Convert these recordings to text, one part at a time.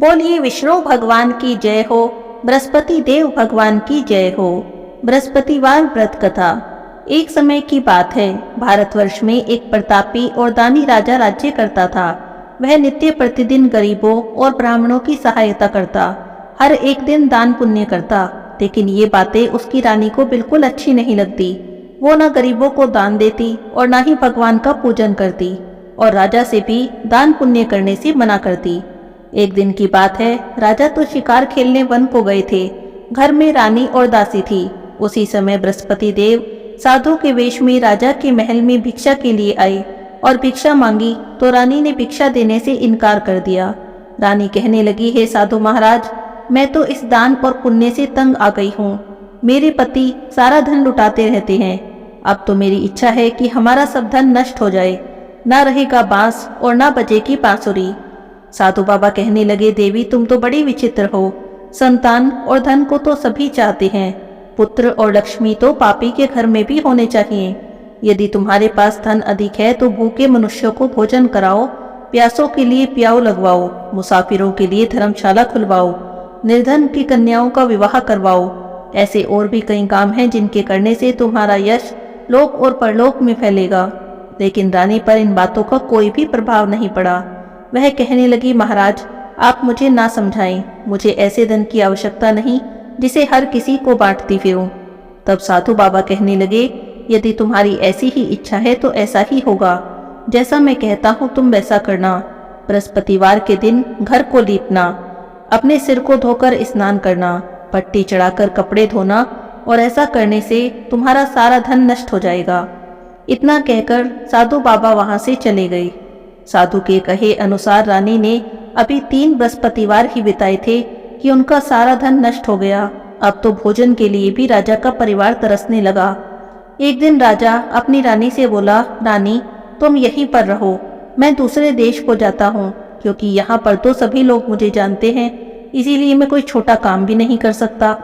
बोलिए विष्णु भगवान की जय हो, बृहस्पति देव भगवान की जय हो। बृहस्पतिवार व्रत कथा। एक समय की बात है, भारतवर्ष में एक प्रतापी और दानी राजा राज्य करता था। वह नित्य प्रतिदिन गरीबों और ब्राह्मणों की सहायता करता, हर एक दिन दान पुण्य करता। लेकिन ये बातें उसकी रानी को बिल्कुल अच्छी नहीं लगती। वो न गरीबों को दान देती और न ही भगवान का पूजन करती, और राजा से भी दान पुण्य करने से मना करती। एक दिन की बात है, राजा तो शिकार खेलने वन को गए थे। घर में रानी और दासी थी। उसी समय बृहस्पति देव साधु के वेश में राजा के महल में भिक्षा के लिए आए और भिक्षा मांगी तो रानी ने भिक्षा देने से इनकार कर दिया। रानी कहने लगी, हे साधु महाराज, मैं तो इस दान और पुण्य से तंग आ गई हूँ। मेरे पति सारा धन लुटाते रहते हैं। अब तो मेरी इच्छा है कि हमारा सब धन नष्ट हो जाए, ना रहेगा बांस और ना बजेगी बांसुरी। साधु बाबा कहने लगे, देवी तुम तो बड़ी विचित्र हो। संतान और धन को तो सभी चाहते हैं, पुत्र और लक्ष्मी तो पापी के घर में भी होने चाहिए। यदि तुम्हारे पास धन अधिक है तो भूखे मनुष्यों को भोजन कराओ, प्यासों के लिए प्याऊ लगवाओ, मुसाफिरों के लिए धर्मशाला खुलवाओ, निर्धन की कन्याओं का विवाह करवाओ। ऐसे और भी कई काम हैं जिनके करने से तुम्हारा यश लोक और परलोक में फैलेगा। लेकिन रानी पर इन बातों का कोई भी प्रभाव नहीं पड़ा। वह कहने लगी, महाराज आप मुझे ना समझाएं, मुझे ऐसे धन की आवश्यकता नहीं जिसे हर किसी को बांटती फिरूं। तब साधु बाबा कहने लगे, यदि तुम्हारी ऐसी ही इच्छा है तो ऐसा ही होगा। जैसा मैं कहता हूँ तुम वैसा करना। बृहस्पतिवार के दिन घर को लीपना, अपने सिर को धोकर स्नान करना, पट्टी चढ़ाकर कपड़े धोना, और ऐसा करने से तुम्हारा सारा धन नष्ट हो जाएगा। इतना कहकर साधु बाबा वहां से चले गए। साधु के कहे अनुसार रानी ने अभी 3 बृहस्पतिवार ही बिताए थे कि उनका सारा धन नष्ट हो गया। अब तो भोजन के लिए भी राजा का परिवार तरसने लगा। एक दिन राजा अपनी रानी से बोला, रानी तुम यहीं पर रहो, मैं दूसरे देश को जाता हूँ, क्योंकि यहाँ पर तो सभी लोग मुझे जानते हैं, इसीलिए मैं कोई छोटा काम भी नहीं कर सकता।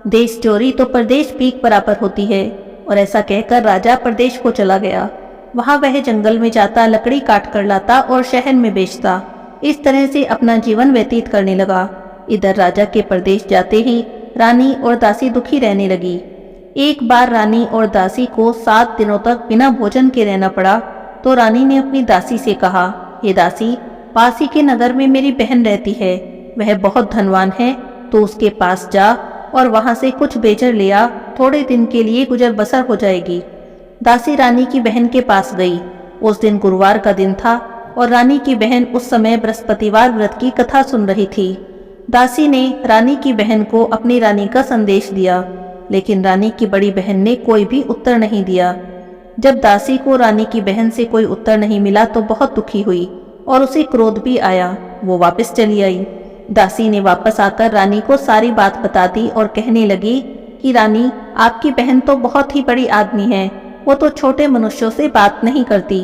देश चोरी तो परदेश भीख बराबर होती है। और ऐसा कहकर राजा परदेश को चला गया। वहां वह जंगल में जाता, लकड़ी काट कर लाता और शहर में बेचता। इस तरह से अपना जीवन व्यतीत करने लगा। इधर राजा के परदेश जाते ही रानी और दासी दुखी रहने लगी। एक बार रानी और दासी को 7 दिनों तक बिना भोजन के रहना पड़ा। तो रानी ने अपनी दासी से कहा, हे दासी, पास ही के नगर में मेरी बहन रहती है, वह बहुत धनवान है, तो उसके पास जा और वहां से कुछ बेचर ले आ, थोड़े दिन के लिए गुजर बसर हो जाएगी। दासी रानी की बहन के पास गई। उस दिन गुरुवार का दिन था और रानी की बहन उस समय बृहस्पतिवार व्रत की कथा सुन रही थी। दासी ने रानी की बहन को अपनी रानी का संदेश दिया, लेकिन रानी की बड़ी बहन ने कोई भी उत्तर नहीं दिया। जब दासी को रानी की बहन से कोई उत्तर नहीं मिला तो बहुत दुखी हुई और उसे क्रोध भी आया। वो वापस चली आई। दासी ने वापस आकर रानी को सारी बात बता दी और कहने लगी कि रानी, आपकी बहन तो बहुत ही बड़ी आदमी है, वो तो छोटे मनुष्यों से बात नहीं करती।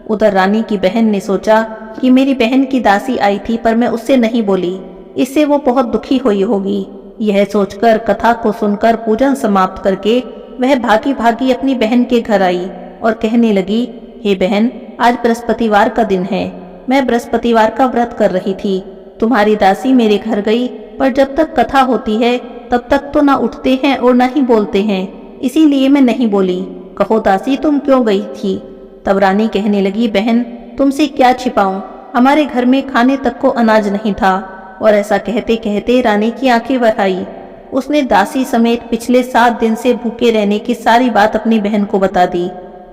उधर रानी की बहन ने सोचा कि मेरी बहन की दासी आई थी पर मैं उससे नहीं बोली, इससे वो बहुत दुखी हुई होगी। यह सोचकर कथा को सुनकर पूजन समाप्त करके वह भागी भागी अपनी बहन के घर आई और कहने लगी, हे बहन, आज बृहस्पतिवार का दिन है, मैं बृहस्पतिवार का व्रत कर रही थी। तुम्हारी दासी मेरे घर गई, पर जब तक कथा होती है तब तक तो ना उठते हैं और ना ही बोलते हैं, इसीलिए मैं नहीं बोली। कहो दासी, तुम क्यों गई थी? तब रानी कहने लगी, बहन तुमसे क्या छिपाऊं, हमारे घर में खाने तक को अनाज नहीं था। और ऐसा कहते कहते रानी की आंखें भर आई। उसने दासी समेत पिछले 7 दिन से भूखे रहने की सारी बात अपनी बहन को बता दी।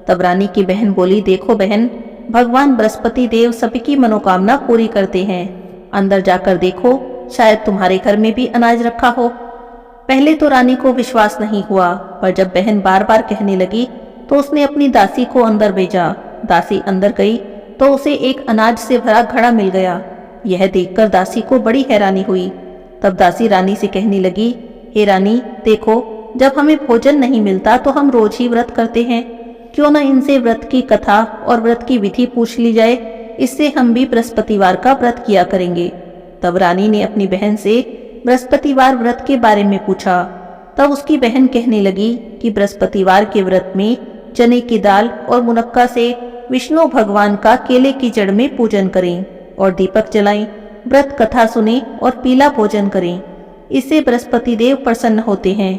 तब रानी की बहन बोली, देखो बहन, भगवान बृहस्पति देव सबकी मनोकामना पूरी करते हैं। अंदर जाकर देखो, शायद तुम्हारे घर में भी अनाज रखा हो। पहले तो रानी को विश्वास नहीं हुआ, पर जब बहन बार बार कहने लगी तो उसने अपनी दासी को अंदर भेजा। दासी अंदर गई तो उसे एक अनाज से भरा घड़ा मिल गया। यह देखकर दासी को बड़ी हैरानी हुई। तब दासी रानी से कहने लगी, हे रानी, देखो, जब हमें भोजन नहीं मिलता तो हम रोज ही व्रत करते हैं, क्यों न इनसे व्रत की कथा और व्रत की विधि पूछ ली जाए, इससे हम भी बृहस्पतिवार का व्रत किया करेंगे। तब रानी ने अपनी बहन से बृहस्पतिवार व्रत के बारे में पूछा। तब उसकी बहन कहने लगी कि बृहस्पतिवार के व्रत में चने की दाल और मुनक्का से विष्णु भगवान का केले की जड़ में पूजन करें और दीपक जलाएं। व्रत कथा सुने और पीला भोजन करें। इससे बृहस्पति देव प्रसन्न होते हैं।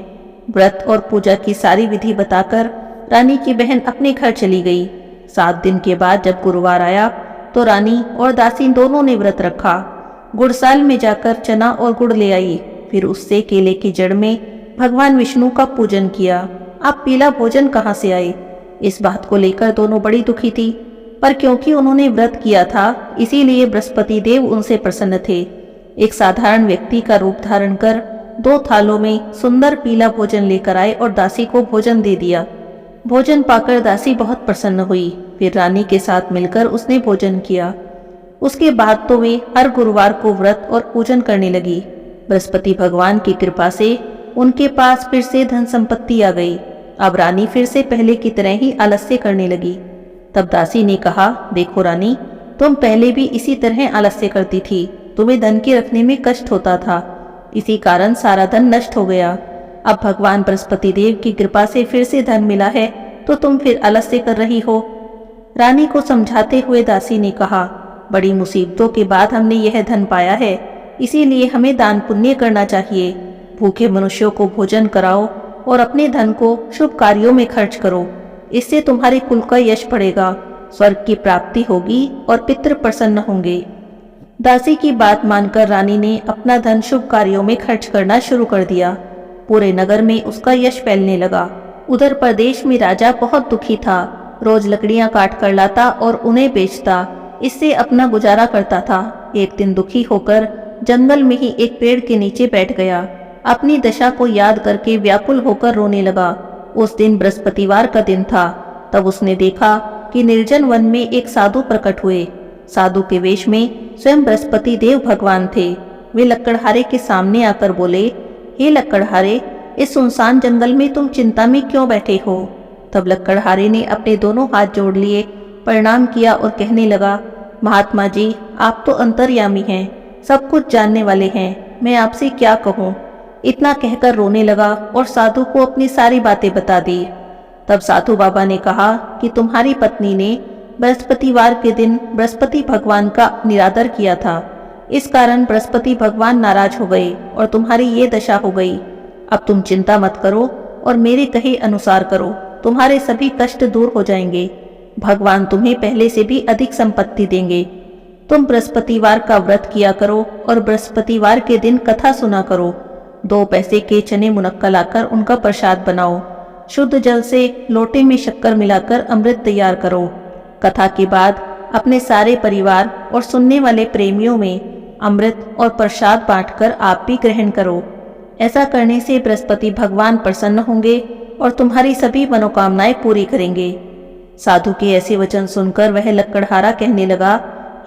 व्रत और पूजा की सारी विधि बताकर रानी की बहन अपने घर चली गई। 7 दिन के बाद जब गुरुवार आया तो रानी और दासी दोनों ने व्रत रखा। गुड़साल में जाकर चना और गुड़ ले आई। फिर उससे केले की जड़ में भगवान विष्णु का पूजन किया। अब पीला भोजन कहाँ से आए? इस बात को लेकर दोनों बड़ी दुखी थी, पर क्योंकि उन्होंने व्रत किया था इसीलिए बृहस्पति देव उनसे प्रसन्न थे। एक साधारण व्यक्ति का रूप धारण कर 2 थालों में सुंदर पीला भोजन लेकर आए और दासी को भोजन दे दिया। भोजन पाकर दासी बहुत प्रसन्न हुई। फिर रानी के साथ मिलकर उसने भोजन किया। उसके बाद तो वे हर गुरुवार को व्रत और पूजन करने लगी। बृहस्पति भगवान की कृपा से उनके पास फिर से धन संपत्ति आ गई। अब रानी फिर से पहले की तरह ही आलस्य करने लगी। तब दासी ने कहा, देखो रानी, तुम पहले भी इसी तरह आलस्य करती थी। तुम्हें धन के रखने में कष्ट होता था, इसी कारण सारा धन नष्ट हो गया। अब भगवान बृहस्पति देव की कृपा से फिर से धन मिला है तो तुम फिर आलस्य कर रही हो। रानी को समझाते हुए दासी ने कहा, बड़ी मुसीबतों के बाद हमने यह धन पाया है, इसीलिए हमें दान पुण्य करना चाहिए। भूखे मनुष्यों को भोजन कराओ और अपने धन को शुभ कार्यों में खर्च करो। इससे तुम्हारे कुल का यश बढ़ेगा, स्वर्ग की प्राप्ति होगी और पितृ प्रसन्न होंगे। दासी की बात मानकर रानी ने अपना धन शुभ कार्यों में खर्च करना शुरू कर दिया। पूरे नगर में उसका यश फैलने लगा। उधर प्रदेश में राजा बहुत दुखी था। रोज लकड़ियां काट कर लाता और उन्हें बेचता, इससे अपना गुजारा करता था। एक दिन दुखी होकर जंगल में ही एक पेड़ के नीचे बैठ गया। अपनी दशा को याद करके व्याकुल होकर रोने लगा। उस दिन बृहस्पतिवार का दिन था। तब उसने देखा कि निर्जन वन में एक साधु प्रकट हुए। साधु के वेश में स्वयं बृहस्पति देव भगवान थे। वे लक्कड़हारे के सामने आकर बोले, हे लक्कड़हारे, इस सुनसान जंगल में तुम चिंता में क्यों बैठे हो? तब लक्कड़हारे ने अपने दोनों हाथ जोड़ लिए, प्रणाम किया और कहने लगा, महात्मा जी, आप तो अंतर्यामी हैं, सब कुछ जानने वाले हैं, मैं आपसे क्या कहूँ। इतना कहकर रोने लगा और साधु को अपनी सारी बातें बता दी। तब साधु बाबा ने कहा कि तुम्हारी पत्नी ने बृहस्पतिवार के दिन बृहस्पति भगवान का निरादर किया था, इस कारण बृहस्पति भगवान नाराज हो गए और तुम्हारी ये दशा हो गई। अब तुम चिंता मत करो और मेरे कहे अनुसार करो, तुम्हारे सभी कष्ट दूर हो जाएंगे। भगवान तुम्हें पहले से भी अधिक संपत्ति देंगे। तुम बृहस्पतिवार का व्रत किया करो और बृहस्पतिवार के दिन कथा सुना करो। 2 पैसे के चने मुनक्का लाकर उनका प्रसाद बनाओ। शुद्ध जल से लोटे में शक्कर मिलाकर अमृत तैयार करो। कथा के बाद अपने सारे परिवार और सुनने वाले प्रेमियों में अमृत और प्रसाद बांटकर आप भी ग्रहण करो। ऐसा करने से बृहस्पति भगवान प्रसन्न होंगे और तुम्हारी सभी मनोकामनाएं पूरी करेंगे। साधु के ऐसे वचन सुनकर वह लक्कड़हारा कहने लगा,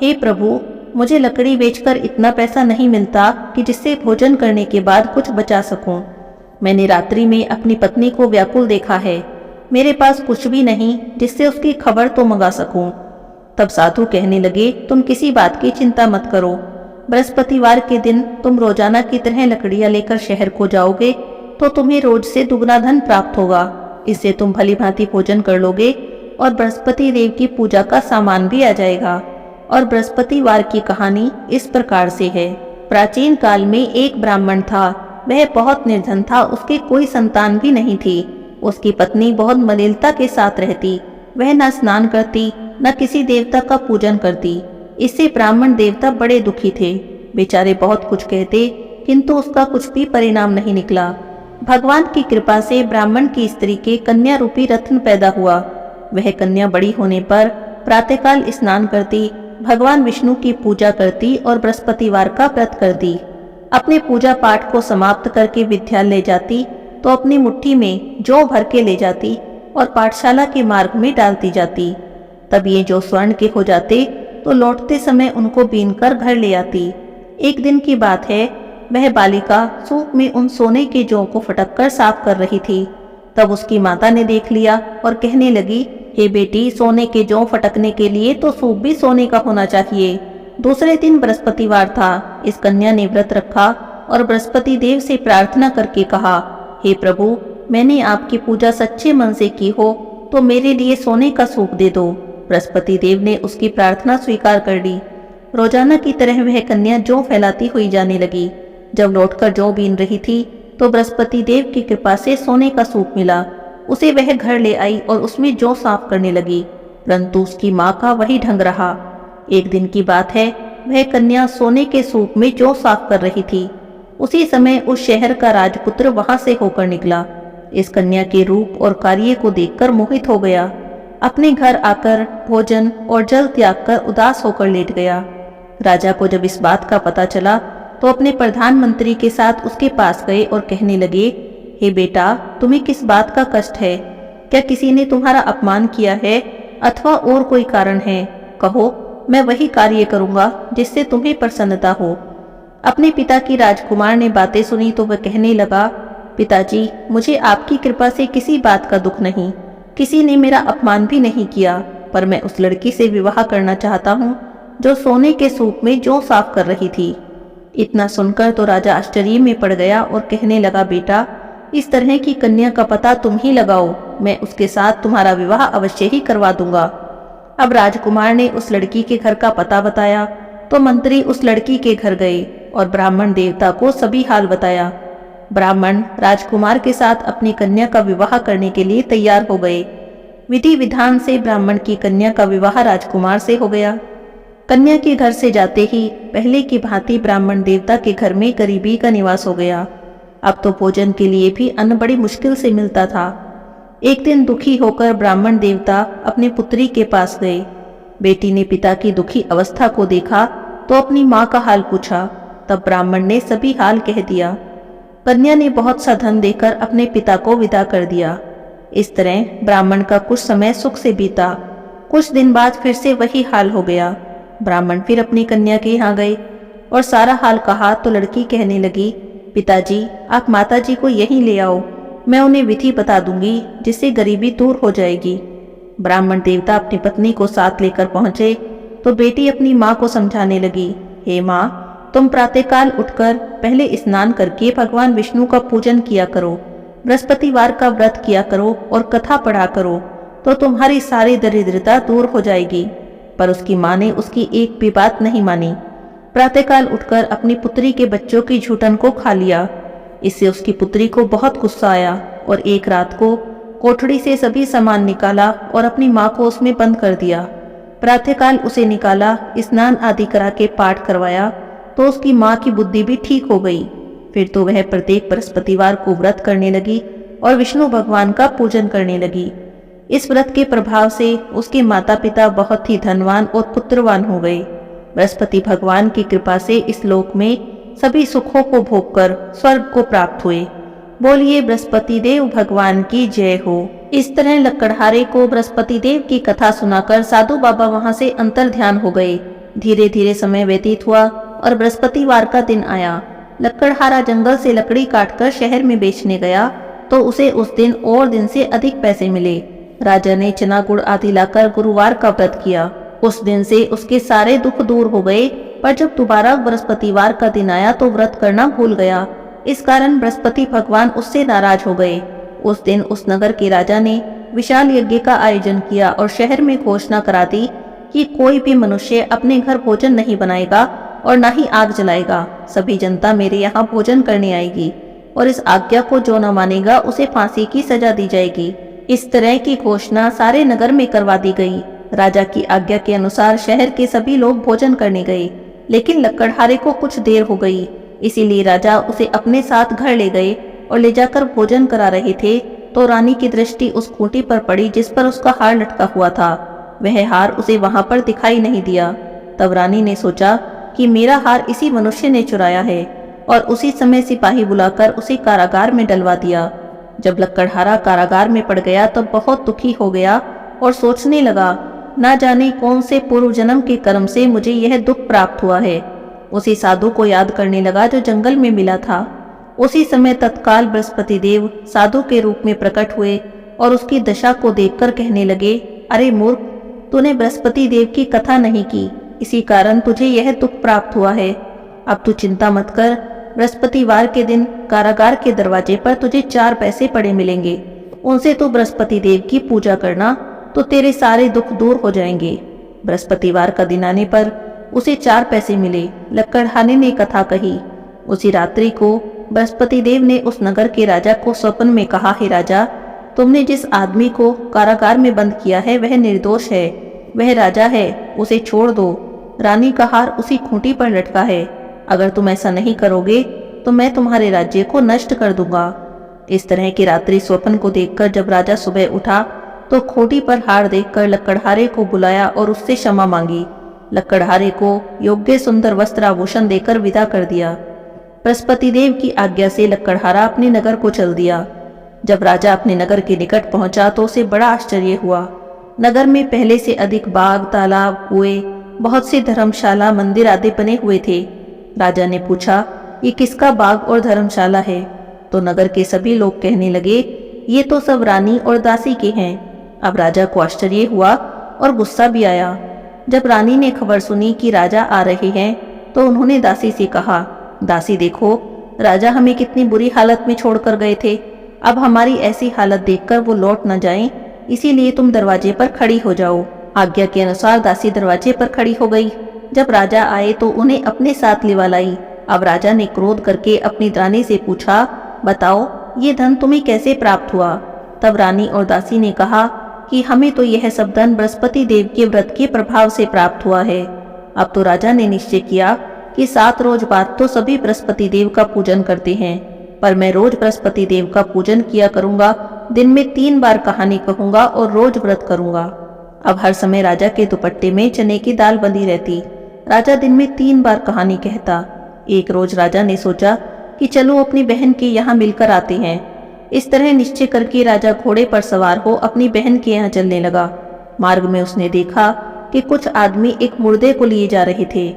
हे प्रभु, मुझे लकड़ी बेचकर इतना पैसा नहीं मिलता कि जिससे भोजन करने के बाद कुछ बचा सकूं। मैंने रात्रि में अपनी पत्नी को व्याकुल देखा है, मेरे पास कुछ भी नहीं जिससे उसकी खबर तो मंगा सकूं। तब साधु कहने लगे, तुम किसी बात की चिंता मत करो। बृहस्पतिवार के दिन तुम रोजाना की तरह लकड़ियां लेकर शहर को जाओगे तो तुम्हें रोज से दुगना धन प्राप्त होगा। इससे तुम भली भांति भोजन कर लोगे और बृहस्पति देव की पूजा का सामान भी आ जाएगा। और बृहस्पतिवार की कहानी इस प्रकार से है। प्राचीन काल में एक ब्राह्मण था। वह बहुत निर्धन था, उसके कोई संतान भी नहीं थी। उसकी पत्नी बहुत मलिनता के साथ रहती। वह न स्नान करती न किसी देवता का पूजन करती। इससे ब्राह्मण देवता बड़े दुखी थे। बेचारे बहुत कुछ कहते किंतु उसका कुछ भी परिणाम नहीं निकला। भगवान की कृपा से ब्राह्मण की स्त्री के कन्या रूपी रत्न पैदा हुआ। वह कन्या बड़ी होने पर प्रातःकाल स्नान करती, भगवान विष्णु की पूजा करती और बृहस्पतिवार का व्रत करती। अपने पूजा पाठ को समाप्त करके विद्यालय जाती तो अपनी मुट्ठी में जौ भर के ले जाती और पाठशाला के मार्ग में डालती जाती। तब ये जौ स्वर्ण के हो जाते तो लौटते समय उनको बीनकर घर ले आती। एक दिन की बात है, वह बालिका सूप में उन सोने के जौ को फटक कर साफ कर रही थी। तब उसकी माता ने देख लिया और कहने लगी, हे बेटी, सोने के जौ फटकने के लिए तो सूप भी सोने का होना चाहिए। दूसरे दिन बृहस्पतिवार था। इस कन्या ने व्रत रखा और बृहस्पति देव से प्रार्थना करके कहा, हे प्रभु, मैंने आपकी पूजा सच्चे मन से की हो तो मेरे लिए सोने का सूप दे दो। बृहस्पति देव ने उसकी प्रार्थना स्वीकार कर ली। रोजाना की तरह वह कन्या जौ फैलाती हुई जाने लगी। जब लौटकर जौ बीन रही थी तो बृहस्पति देव की कृपा से सोने का सूप मिला। उसे वह घर ले आई और उसमें जौ साफ करने लगी, परंतु उसकी माँ का वही ढंग रहा। एक दिन की बात है, वह कन्या सोने के सूप में जौ साफ कर रही थी। उसी समय उस शहर का राजपुत्र वहां से होकर निकला। इस कन्या के रूप और कार्य को देखकर मोहित हो गया। अपने घर आकर भोजन और जल त्याग कर उदास होकर लेट गया। राजा को जब इस बात का पता चला तो अपने प्रधानमंत्री के साथ उसके पास गए और कहने लगे, हे बेटा, तुम्हें किस बात का कष्ट है? क्या किसी ने तुम्हारा अपमान किया है अथवा और कोई कारण है? कहो, मैं वही कार्य करूंगा जिससे तुम्हें प्रसन्नता हो। अपने पिता की राजकुमार ने बातें सुनी तो वह कहने लगा, पिताजी, मुझे आपकी कृपा से किसी बात का दुख नहीं, किसी ने मेरा अपमान भी नहीं किया, पर मैं उस लड़की से विवाह करना चाहता हूँ जो सोने के सूप में जौ साफ कर रही थी। इतना सुनकर तो राजा आश्चर्य में पड़ गया और कहने लगा, बेटा, इस तरह की कन्या का पता तुम ही लगाओ, मैं उसके साथ तुम्हारा विवाह अवश्य ही करवा दूंगा। अब राजकुमार ने उस लड़की के घर का पता बताया तो मंत्री उस लड़की के घर गए और ब्राह्मण देवता को सभी हाल बताया। ब्राह्मण राजकुमार के साथ अपनी कन्या का विवाह करने के लिए तैयार हो गए। विधि विधान से ब्राह्मण की कन्या का विवाह राजकुमार से हो गया। कन्या के घर से जाते ही पहले की भांति ब्राह्मण देवता के घर में गरीबी का निवास हो गया। अब तो भोजन के लिए भी अन्न बड़ी मुश्किल से मिलता था। एक दिन दुखी होकर ब्राह्मण देवता अपनी पुत्री के पास गए। बेटी ने पिता की दुखी अवस्था को देखा तो अपनी माँ का हाल पूछा। तब ब्राह्मण ने सभी हाल कह दिया। कन्या ने बहुत सा धन देकर अपने पिता को विदा कर दिया। इस तरह ब्राह्मण का कुछ समय सुख से बीता। कुछ दिन बाद फिर से वही हाल हो गया। ब्राह्मण फिर अपनी कन्या के यहाँ गए और सारा हाल कहा तो लड़की कहने लगी, पिताजी, आप माताजी को यहीं ले आओ, मैं उन्हें विधि बता दूंगी जिससे गरीबी दूर हो जाएगी। ब्राह्मण देवता अपनी पत्नी को साथ लेकर पहुंचे तो बेटी अपनी माँ को समझाने लगी, हे माँ, तुम प्रातःकाल उठकर पहले स्नान करके भगवान विष्णु का पूजन किया करो, बृहस्पतिवार का व्रत किया करो और कथा पढ़ा करो, तो तुम्हारी सारी दरिद्रता दूर हो जाएगी। पर उसकी माँ ने उसकी एक भी बात नहीं मानी। प्रातःकाल उठकर अपनी पुत्री के बच्चों की झूठन को खा लिया। इससे उसकी पुत्री को बहुत गुस्सा आया और एक रात को कोठड़ी से सभी सामान निकाला और अपनी माँ को उसमें बंद कर दिया। प्रातःकाल उसे निकाला, स्नान आदि करा के पाठ करवाया तो उसकी माँ की बुद्धि भी ठीक हो गई। फिर तो वह प्रत्येक बृहस्पतिवार को व्रत करने लगी और विष्णु भगवान का पूजन करने लगी। इस व्रत के प्रभाव से उसके माता पिता बहुत ही धनवान और पुत्रवान हो गए। बृहस्पति भगवान की कृपा से इस लोक में सभी सुखों को भोगकर स्वर्ग को प्राप्त हुए। बोलिए बृहस्पति देव भगवान की जय हो। इस तरह लक्कड़हारे को बृहस्पति देव की कथा सुनाकर साधु बाबा वहां से अंतर ध्यान हो गए। धीरे धीरे समय व्यतीत हुआ और बृहस्पतिवार का दिन आया। लक्कड़हारा जंगल से लकड़ी काटकर शहर में बेचने गया तो उसे उस दिन और दिन से अधिक पैसे मिले। राजा ने चना गुड़ आदि लाकर गुरुवार का व्रत किया। उस दिन से उसके सारे दुख दूर हो गए, पर जब दोबारा बृहस्पतिवार का दिन आया तो व्रत करना भूल गया। इस कारण बृहस्पति भगवान उससे नाराज हो गए। उस दिन उस नगर के राजा ने विशाल यज्ञ का आयोजन किया और शहर में घोषणा करा दी कि कोई भी मनुष्य अपने घर भोजन नहीं बनाएगा और न ही आग जलाएगा। सभी जनता मेरे यहाँ भोजन करने आएगी और इस आज्ञा को जो न मानेगा उसे फांसी की सजा दी जाएगी। इस तरह की घोषणा सारे नगर में करवा दी गई। राजा की आज्ञा के अनुसार शहर के सभी लोग भोजन करने गए, लेकिन लक्कड़हारे को कुछ देर हो गई। इसीलिए राजा उसे अपने साथ घर ले गए और ले जाकर भोजन करा रहे थे तो रानी की दृष्टि उस खूंटी पर पड़ी जिस पर उसका हार लटका हुआ था। वह हार उसे वहां पर दिखाई नहीं दिया। तब रानी ने सोचा कि मेरा हार इसी मनुष्य ने चुराया है और उसी समय सिपाही बुलाकर उसे कारागार में डलवा दिया। जब लक्कड़हारा कारागार में पड़ गया तब बहुत दुखी हो गया और सोचने लगा, ना जाने कौन से पूर्व जन्म के कर्म से मुझे यह दुख प्राप्त हुआ है। उसी साधु को याद करने लगा जो जंगल में मिला था। उसी समय तत्काल बृहस्पति देव साधु के रूप में प्रकट हुए और उसकी दशा को देखकर कहने लगे, अरे मूर्ख, तूने बृहस्पति देव की कथा नहीं की, इसी कारण तुझे यह दुख प्राप्त हुआ है। अब तू चिंता मत कर, बृहस्पतिवार के दिन कारागार के दरवाजे पर तुझे 4 पैसे पड़े मिलेंगे। उनसे तू बृहस्पति देव की पूजा करना तो तेरे सारे दुख दूर हो जाएंगे। बृहस्पतिवार का दिन आने पर उसे 4 पैसे मिले। लक्कड़हारे ने कथा कही। उसी रात्रि को बृहस्पति देव ने उस नगर के राजा को स्वप्न में कहा, हे राजा, तुमने जिस आदमी को कारागार में बंद किया है वह निर्दोष है, वह राजा है, उसे छोड़ दो। रानी का हार उसी खूंटी पर लटका है। अगर तुम ऐसा नहीं करोगे तो मैं तुम्हारे राज्य को नष्ट कर दूंगा। इस तरह के रात्रि स्वप्न को देखकर जब राजा सुबह उठा तो खूंटी पर हार देखकर लक्कड़हारे को बुलाया और उससे क्षमा मांगी। लक्कड़हारे को योग्य सुंदर वस्त्र आभूषण देकर विदा कर दिया। बृहस्पति देव की आज्ञा से लक्कड़हारा अपने नगर को चल दिया। जब राजा अपने नगर के निकट पहुंचा तो उसे बड़ा आश्चर्य हुआ। नगर में पहले से अधिक बाग, तालाब, कुएं, बहुत सी धर्मशाला, मंदिर आदि बने हुए थे। राजा ने पूछा, ये किसका बाग और धर्मशाला है? तो नगर के सभी लोग कहने लगे, ये तो सब रानी और दासी के हैं। अब राजा को आश्चर्य हुआ और गुस्सा भी आया। जब रानी ने खबर सुनी कि राजा आ रहे हैं तो उन्होंने दासी से कहा, दासी देखो, राजा हमें कितनी बुरी हालत में छोड़कर गए थे। अब हमारी ऐसी हालत देखकर वो लौट न जाएं, इसीलिए तुम दरवाजे पर खड़ी हो जाओ। आज्ञा के अनुसार दासी दरवाजे पर खड़ी हो गई। जब राजा आए तो उन्हें अपने साथ लिवा लाई। अब राजा ने क्रोध करके अपनी रानी से पूछा, बताओ ये धन तुम्हें कैसे प्राप्त हुआ? तब रानी और दासी ने कहा कि हमें तो यह सब धन बृहस्पति देव के व्रत के प्रभाव से प्राप्त हुआ है। अब तो राजा ने निश्चय किया कि 7 रोज बाद तो सभी बृहस्पति देव का पूजन करते हैं, पर मैं रोज बृहस्पति देव का पूजन किया करूंगा। दिन में 3 बार कहानी कहूंगा और रोज व्रत करूंगा। अब हर समय राजा के दुपट्टे में चने की दाल बंधी रहती। राजा दिन में 3 बार कहानी कहता। एक रोज राजा ने सोचा कि चलो अपनी बहन के यहाँ मिलकर आते हैं। इस तरह निश्चय करके राजा घोड़े पर सवार हो अपनी बहन के यहाँ चलने लगा। मार्ग में उसने देखा कि कुछ आदमी एक मुर्दे को लिए जा रहे थे।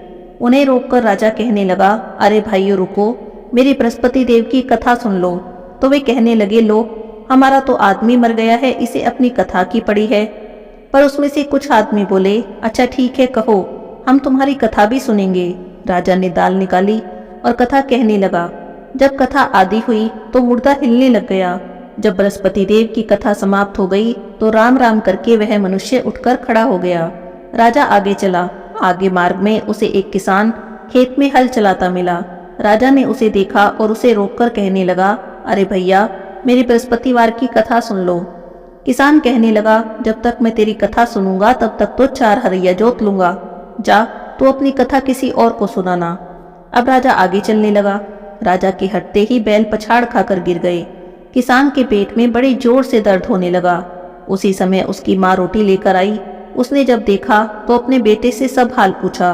उन्हें रोककर राजा कहने लगा, अरे भाइयों रुको, मेरी बृहस्पति देव की कथा सुन लो। तो वे कहने लगे, लो हमारा तो आदमी मर गया है, इसे अपनी कथा की पड़ी है। पर उसमें से कुछ आदमी बोले, अच्छा ठीक है, कहो, हम तुम्हारी कथा भी सुनेंगे। राजा ने दाल निकाली और कथा कहने लगा। जब कथा आदि हुई तो मुर्दा हिलने लग गया। जब बृहस्पति देव की कथा समाप्त हो गई तो राम राम करके वह मनुष्य उठकर खड़ा हो गया। राजा आगे चला। आगे मार्ग में उसे एक किसान खेत में हल चलाता मिला। राजा ने उसे देखा और उसे रोककर कहने लगा, अरे भैया, मेरी बृहस्पतिवार की कथा सुन लो। किसान कहने लगा, जब तक मैं तेरी कथा सुनूंगा तब तक तो 4 हरैया जोत लूंगा। जा, तू अपनी कथा किसी और को सुनाना। अब राजा आगे चलने लगा। राजा के हटते ही बैल पछाड़ खाकर गिर गए। किसान के पेट में बड़े जोर से दर्द होने लगा। उसी समय उसकी माँ रोटी लेकर आई। उसने जब देखा तो अपने बेटे से सब हाल पूछा।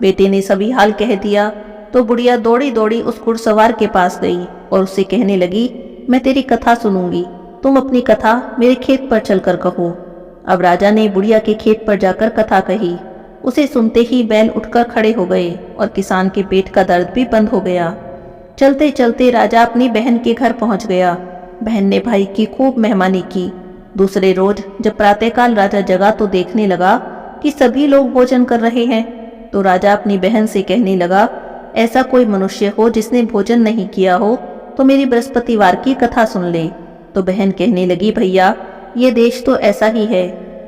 बेटे ने सभी हाल कह दिया तो बुढ़िया दौड़ी दौड़ी उस घुड़सवार के पास गई और उससे कहने लगी, मैं तेरी कथा सुनूंगी, तुम अपनी कथा मेरे खेत पर चलकर कहो। अब राजा ने बुढ़िया के खेत पर जाकर कथा कही। उसे सुनते ही बैल उठकर खड़े हो गए और किसान के पेट का दर्द भी बंद हो गया। चलते चलते राजा अपनी बहन के घर पहुंच गया। बहन ने भाई की खूब मेहमानी की। दूसरे रोज जब प्रातःकाल राजा जगा तो देखने लगा कि सभी लोग भोजन कर रहे हैं। तो राजा अपनी बहन से कहने लगा, ऐसा कोई मनुष्य हो जिसने भोजन नहीं किया हो तो मेरी बृहस्पतिवार की कथा सुन ले। तो बहन कहने लगी, भैया, ये देश तो ऐसा ही है।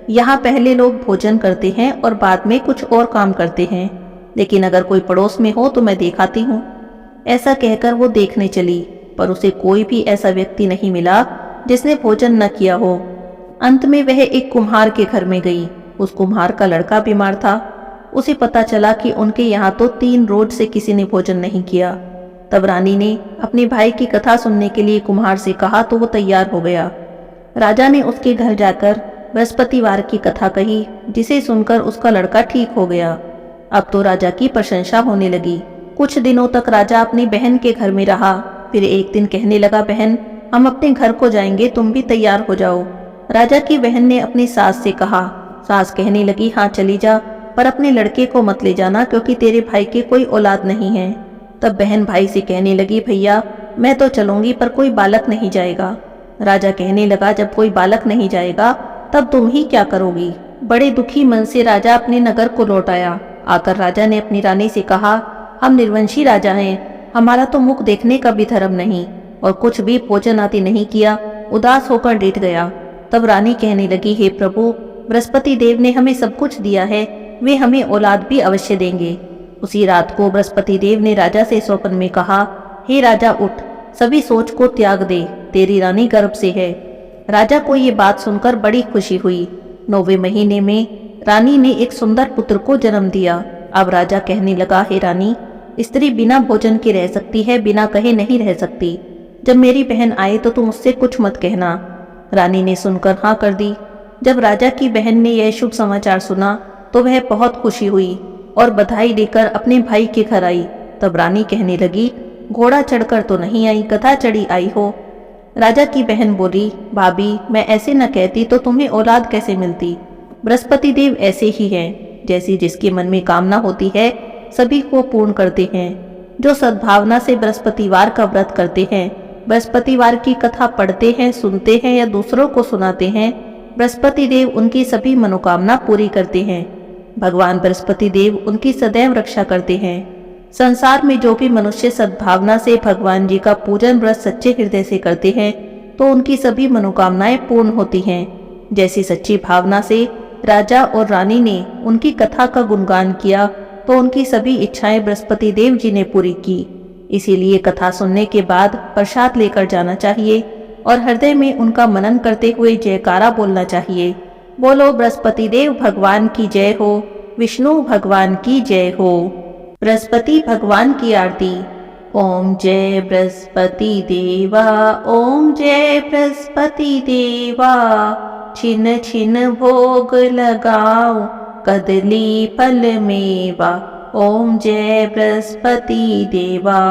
यहाँ पहले लोग भोजन करते हैं और बाद में कुछ और काम करते हैं, लेकिन अगर कोई पड़ोस में हो तो मैं दिखाती हूँ। ऐसा कहकर वो देखने चली, पर उसे कोई भी ऐसा व्यक्ति नहीं मिला जिसने भोजन न किया हो। अंत में वह एक कुम्हार के घर में गई। उस कुम्हार का लड़का बीमार था। उसे पता चला कि उनके यहाँ तो 3 रोज से किसी ने भोजन नहीं किया। तब रानी ने अपने भाई की कथा सुनने के लिए कुम्हार से कहा तो वो तैयार हो गया। राजा ने उसके घर जाकर बृहस्पतिवार की कथा कही, जिसे सुनकर उसका लड़का ठीक हो गया। अब तो राजा की प्रशंसा होने लगी। कुछ दिनों तक राजा अपनी बहन के घर में रहा। फिर एक दिन कहने लगा, बहन, हम अपने घर को जाएंगे, तुम भी तैयार हो जाओ। राजा की बहन ने अपनी सास से कहा। सास कहने लगी, हाँ चली जा, पर अपने लड़के को मत ले जाना, क्योंकि तेरे भाई की कोई औलाद नहीं है। तब बहन भाई से कहने लगी, भैया, मैं तो चलूंगी पर कोई बालक नहीं जाएगा। राजा कहने लगा, जब कोई बालक नहीं जाएगा तब तुम ही क्या करोगी? बड़े दुखी मन से राजा अपने नगर को लौट आया। आकर राजा ने अपनी रानी से कहा, हम निर्वंशी राजा हैं, हमारा तो मुख देखने का भी धर्म नहीं और कुछ भी भोजन आदि नहीं किया। उदास होकर लेट गया। तब रानी कहने लगी, हे प्रभु, बृहस्पति देव ने हमें सब कुछ दिया है, वे हमें औलाद भी अवश्य देंगे। उसी रात को बृहस्पति देव ने राजा से स्वप्न में कहा, हे राजा उठ, सभी सोच को त्याग दे, तेरी रानी गर्भ से है। राजा को ये बात सुनकर बड़ी खुशी हुई। 9वें महीने में रानी ने एक सुंदर पुत्र को जन्म दिया। अब राजा कहने लगा, हे रानी, स्त्री बिना भोजन के रह सकती है, बिना कहे नहीं रह सकती। जब मेरी बहन आए तो तुम उससे कुछ मत कहना। रानी ने सुनकर हाँ कर दी। जब राजा की बहन ने यह शुभ समाचार सुना तो वह बहुत खुशी हुई और बधाई देकर अपने भाई के घर आई। तब रानी कहने लगी, घोड़ा चढ़कर तो नहीं आई, गधा चढ़ी आई हो। राजा की बहन बोली, भाभी, मैं ऐसे न कहती तो तुम्हें औलाद कैसे मिलती। बृहस्पति देव ऐसे ही हैं, जैसी जिसके मन में कामना होती है सभी को पूर्ण करते हैं। जो सद्भावना से बृहस्पतिवार का व्रत करते हैं, बृहस्पतिवार की कथा पढ़ते हैं, सुनते हैं या दूसरों को सुनाते हैं, बृहस्पति देव उनकी सभी मनोकामना पूरी करते हैं। भगवान बृहस्पति देव उनकी सदैव रक्षा करते हैं। संसार में जो भी मनुष्य सद्भावना से भगवान जी का पूजन व्रत सच्चे हृदय से करते हैं तो उनकी सभी मनोकामनाएं पूर्ण होती हैं। जैसी सच्ची भावना से राजा और रानी ने उनकी कथा का गुणगान किया तो उनकी सभी इच्छाएं बृहस्पति देव जी ने पूरी की। इसीलिए कथा सुनने के बाद प्रसाद लेकर जाना चाहिए और हृदय में उनका मनन करते हुए जयकारा बोलना चाहिए। बोलो बृहस्पति देव भगवान की जय हो, विष्णु भगवान की जय हो। बृहस्पति भगवान की आरती। ओम जय बृहस्पति देवा, ओम जय बृहस्पति देवा, छिन छिन भोग लगाओ, कदली फल मेवा। ओम जय बृहस्पति देवा,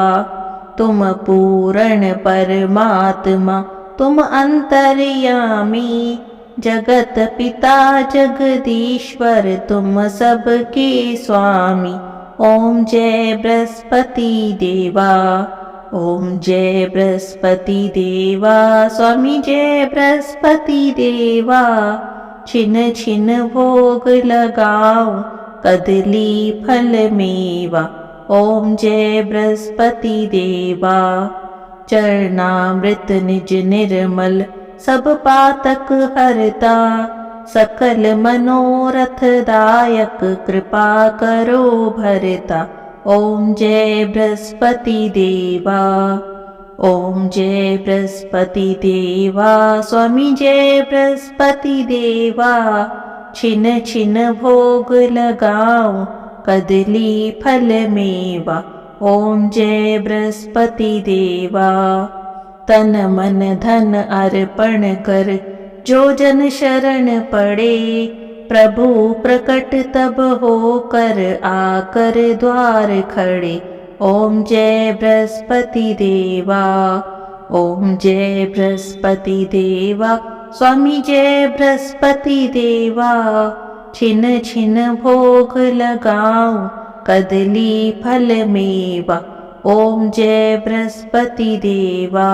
तुम पूर्ण परमात्मा, तुम अंतर्यामी, जगत पिता जगदीश्वर, तुम सबके स्वामी। ओम जय बृहस्पति देवा, ओम जय बृहस्पति देवा, स्वामी जय बृहस्पति देवा, छिन छिन भोग लगाओ, कदली फल मेवा। ओम जय बृहस्पति देवा, चरणामृत निज निर्मल, सब पातक हरता, सकल मनोरथ दायक, कृपा करो भरता। ओम जय बृहस्पति देवा, ओम जय बृहस्पति देवा, स्वामी जय बृहस्पति देवा, छिन छिन भोग लगाओ, कदली फल मेवा। ओम जय बृहस्पति देवा, तन मन धन अर्पण कर, जो जन शरण पड़े, प्रभु प्रकट तब होकर, आकर द्वार खड़े। ओम जय बृहस्पति देवा, ओम जय बृहस्पति देवा, स्वामी जय बृहस्पति देवा, छिन छिन भोग लगाओ, कदली फल मेवा। ओम जय बृहस्पति देवा,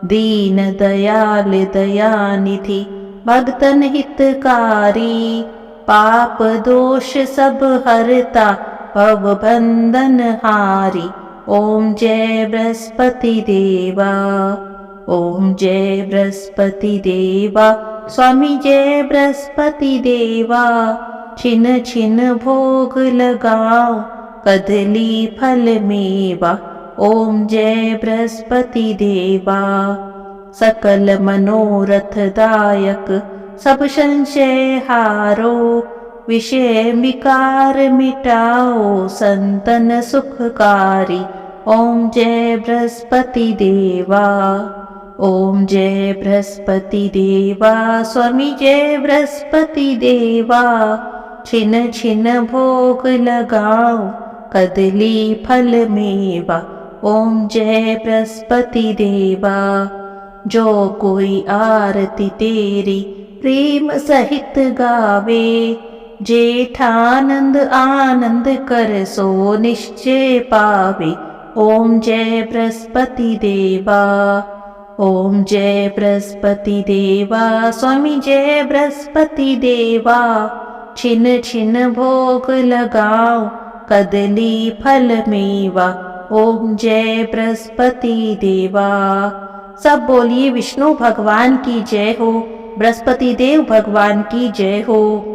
दीन दयाल दयानिधि, भक्तन हितकारी, पाप दोष सब हरता, भव बंधन हारी। ओम जय बृहस्पति देवा, ओम जय बृहस्पति देवा, स्वामी जय बृहस्पति देवा, छिन छिन भोग लगाओ, कदली फल मेवा। ओम जय बृहस्पति देवा, सकल मनोरथ दायक, सब संशय हारो, विषय विकार मिटाओ, संतन सुखकारी। ओम जय बृहस्पति देवा, ओम जय बृहस्पति देवा, स्वामी जय बृहस्पति देवा, छिन छिन भोग लगाओ, कदली फल मेवा। ओम जय बृहस्पति देवा, जो कोई आरती तेरी प्रेम सहित गावे, जेठानंद आनंद कर सो निश्चय पावे। ओम जय बृहस्पति देवा, ओम जय बृहस्पति देवा, स्वामी जय बृहस्पति देवा, छिन छिन भोग लगाओ, कदली फल मेवा। ओम जय बृहस्पति देवा। सब बोलिए विष्णु भगवान की जय हो, बृहस्पति देव भगवान की जय हो।